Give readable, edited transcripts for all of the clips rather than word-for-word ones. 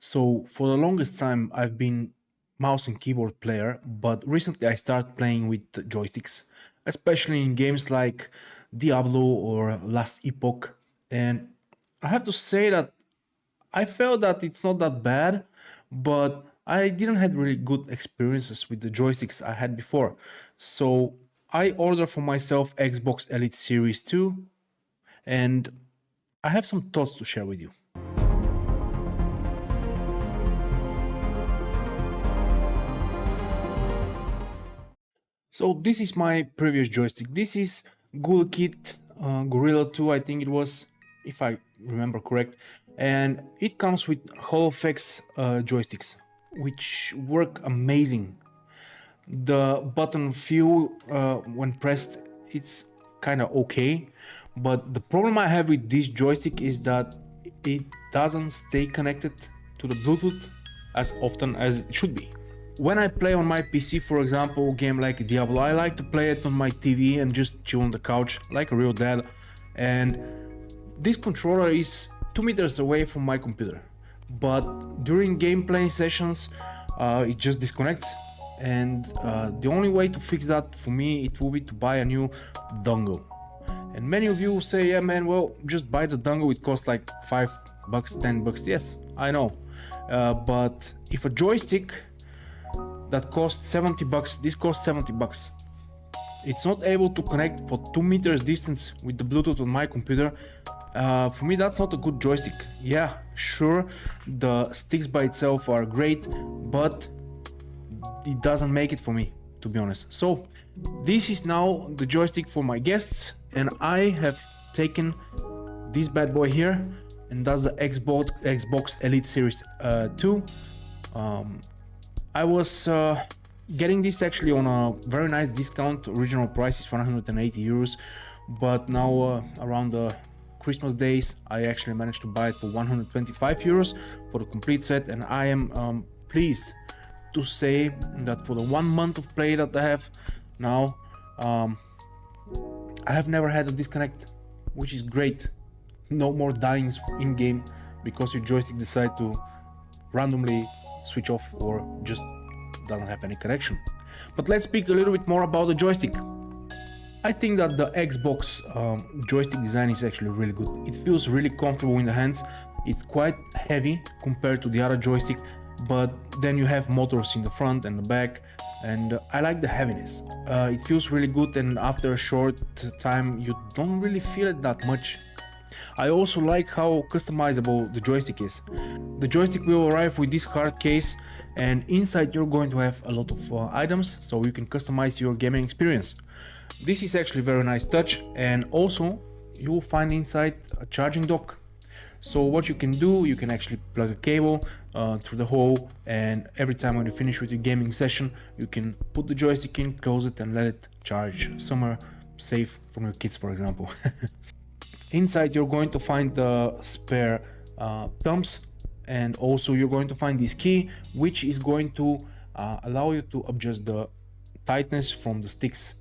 So for the longest time, I've been mouse and keyboard player, but recently I started playing with joysticks, especially in games like Diablo or Last Epoch. And I have to say that I felt that it's not that bad, but I didn't have really good experiences with the joysticks I had before. So I ordered for myself Xbox Elite Series 2, and I have some thoughts to share with you. So this is my previous joystick. This is GoolKit Gorilla 2, I think it was, if I remember correct. And it comes with HoloFX joysticks, which work amazing. The button feel when pressed, it's kind of okay. But the problem I have with this joystick is that it doesn't stay connected to the Bluetooth as often as it should be. When I play on my PC, for example, a game like Diablo, I like to play it on my TV and just chill on the couch like a real dad. And this controller is 2 meters away from my computer. But during gameplay sessions, it just disconnects. And the only way to fix that for me, it will be to buy a new dongle. And many of you say, yeah, man, well, just buy the dongle. It costs like $5, $10. Yes, I know. But if a joystick that costs $70, this costs $70. It's not able to connect for 2 meters distance with the Bluetooth on my computer. For me, that's not a good joystick. Yeah, sure, the sticks by itself are great, but it doesn't make it for me, to be honest. So this is now the joystick for my guests, and I have taken this bad boy here, and that's the Xbox Elite Series 2. I was getting this actually on a very nice discount. Original price is 180 euros, but now around the Christmas days, I actually managed to buy it for 125 euros for the complete set, and I am pleased to say that for the 1 month of play that I have now, I have never had a disconnect, which is great. No more dying in game because your joystick decide to randomly switch off or just doesn't have any connection. But let's speak a little bit more about the joystick. I think that the Xbox joystick design is actually really good. It feels really comfortable in the hands. It's quite heavy compared to the other joystick, but then you have motors in the front and the back, and I like the heaviness. It feels really good, and after a short time you don't really feel it that much. I also like how customizable the joystick is. The joystick will arrive with this hard case, and inside you're going to have a lot of items, so you can customize your gaming experience. This is actually a very nice touch, and also you will find inside a charging dock. So what you can do, you can actually plug a cable through the hole, and every time when you finish with your gaming session, you can put the joystick in, close it, and let it charge somewhere safe from your kids, for example. Inside you're going to find the spare thumbs, and also you're going to find this key, which is going to allow you to adjust the tightness from the sticks.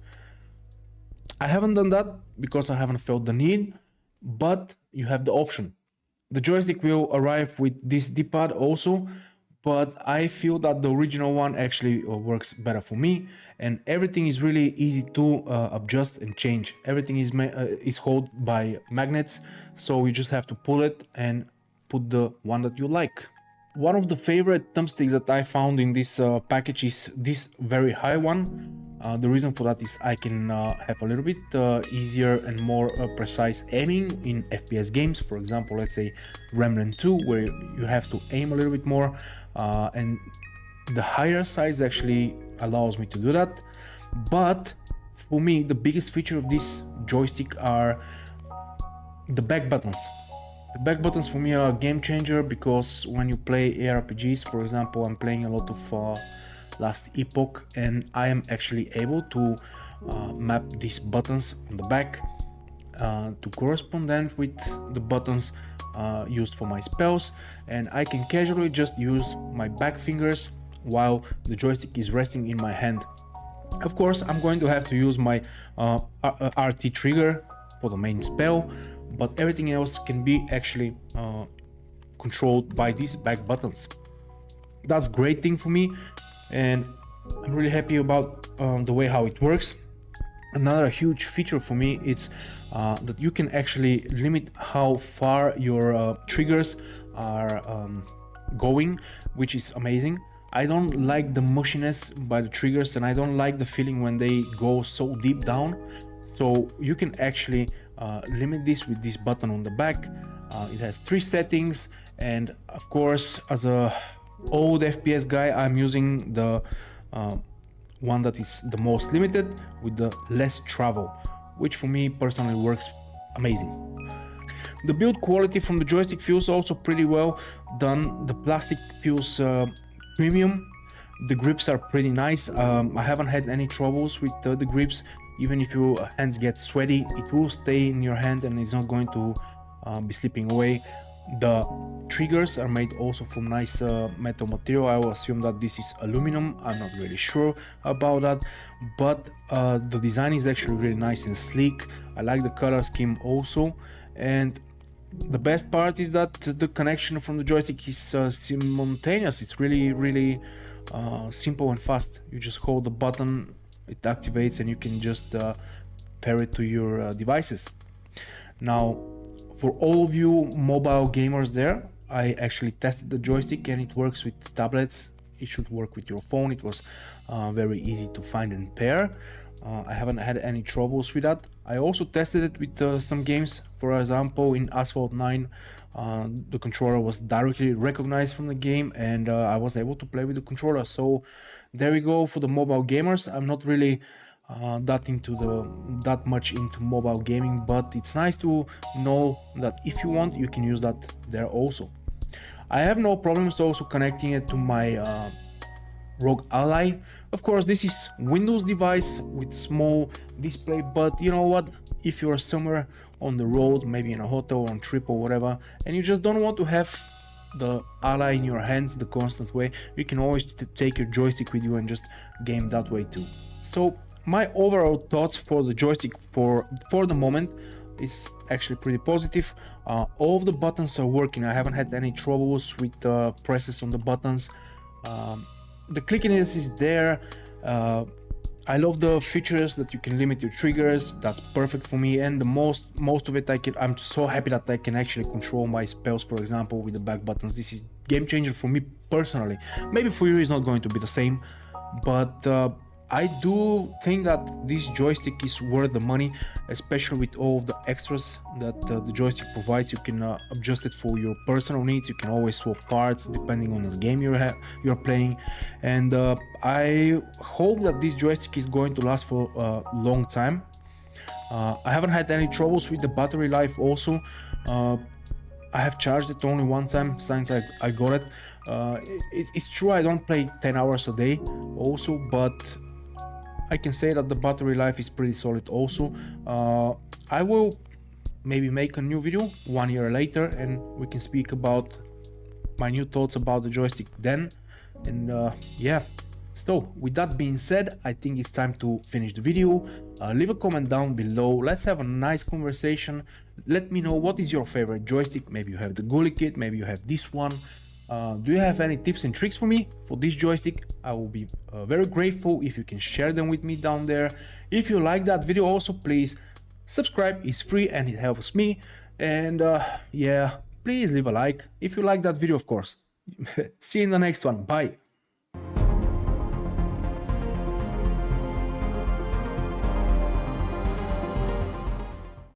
I haven't done that because I haven't felt the need, but you have the option. The joystick will arrive with this D-pad also, but I feel that the original one actually works better for me, and everything is really easy to adjust and change. Everything is held by magnets, so you just have to pull it and put the one that you like. One of the favorite thumbsticks that I found in this package is this very high one. The reason for that is I can have a little bit easier and more precise aiming in FPS games. For example, let's say Remnant 2, where you have to aim a little bit more, and the higher size actually allows me to do that. But for me, the biggest feature of this joystick are the back buttons. The back buttons for me are a game changer, because when you play ARPGs, for example, I'm playing a lot of Last Epoch, and I am actually able to map these buttons on the back to correspond with the buttons used for my spells, and I can casually just use my back fingers while the joystick is resting in my hand. Of course, I'm going to have to use my RT trigger for the main spell, but everything else can be actually controlled by these back buttons. That's great thing for me, and I'm really happy about the way how it works. Another huge feature for me is that you can actually limit how far your triggers are going, which is amazing. I don't like the mushiness by the triggers, and I don't like the feeling when they go so deep down. So you can actually limit this with this button on the back. It has 3 settings, and of course, as a old FPS guy, I'm using the one that is the most limited with the less travel, which for me personally works amazing. The build quality from the joystick feels also pretty well done. The plastic feels premium. The grips are pretty nice. I haven't had any troubles with the grips. Even if your hands get sweaty, it will stay in your hand and it's not going to be slipping away. The triggers are made also from nice metal material. I will assume that this is aluminum. I'm not really sure about that, but the design is actually really nice and sleek. I like the color scheme also, and the best part is that the connection from the joystick is simultaneous. It's really simple and fast. You just hold the button, it activates, and you can just pair it to your devices. Now, for all of you mobile gamers there, I actually tested the joystick and it works with tablets. It should work with your phone. It was very easy to find and pair. I haven't had any troubles with that. I also tested it with some games. For example, in Asphalt 9, the controller was directly recognized from the game, and I was able to play with the controller. So there we go for the mobile gamers. I'm not really that much into mobile gaming, but it's nice to know that if you want, you can use that there also. I have no problems also connecting it to my ROG Ally. Of course, this is Windows device with small display, but you know what, if you're somewhere on the road, maybe in a hotel or on trip or whatever, and you just don't want to have the Ally in your hands the constant way, you can always take your joystick with you and just game that way too. So my overall thoughts for the joystick for the moment is actually pretty positive. All of the buttons are working. I haven't had any troubles with presses on the buttons. The clickiness is there. I love the features that you can limit your triggers. That's perfect for me, and the most of it I'm so happy that I can actually control my spells, for example, with the back buttons. This is game changer for me personally. Maybe for you it's not going to be the same, but I do think that this joystick is worth the money, especially with all of the extras that the joystick provides. You can adjust it for your personal needs. You can always swap parts depending on the game you're playing, and I hope that this joystick is going to last for a long time. I haven't had any troubles with the battery life also. I have charged it only one time since I got it. It's true I don't play 10 hours a day also, but I can say that the battery life is pretty solid also. I will maybe make a new video 1 year later and we can speak about my new thoughts about the joystick then. And yeah, so with that being said, I think it's time to finish the video. Leave a comment down below. Let's have a nice conversation. Let me know what is your favorite joystick. Maybe you have the Ghoulie kit, maybe you have this one. Do you have any tips and tricks for me for this joystick? I will be very grateful if you can share them with me down there. If you like that video also, please subscribe. It's free and it helps me. And yeah, please leave a like if you like that video, of course. See you in the next one. Bye.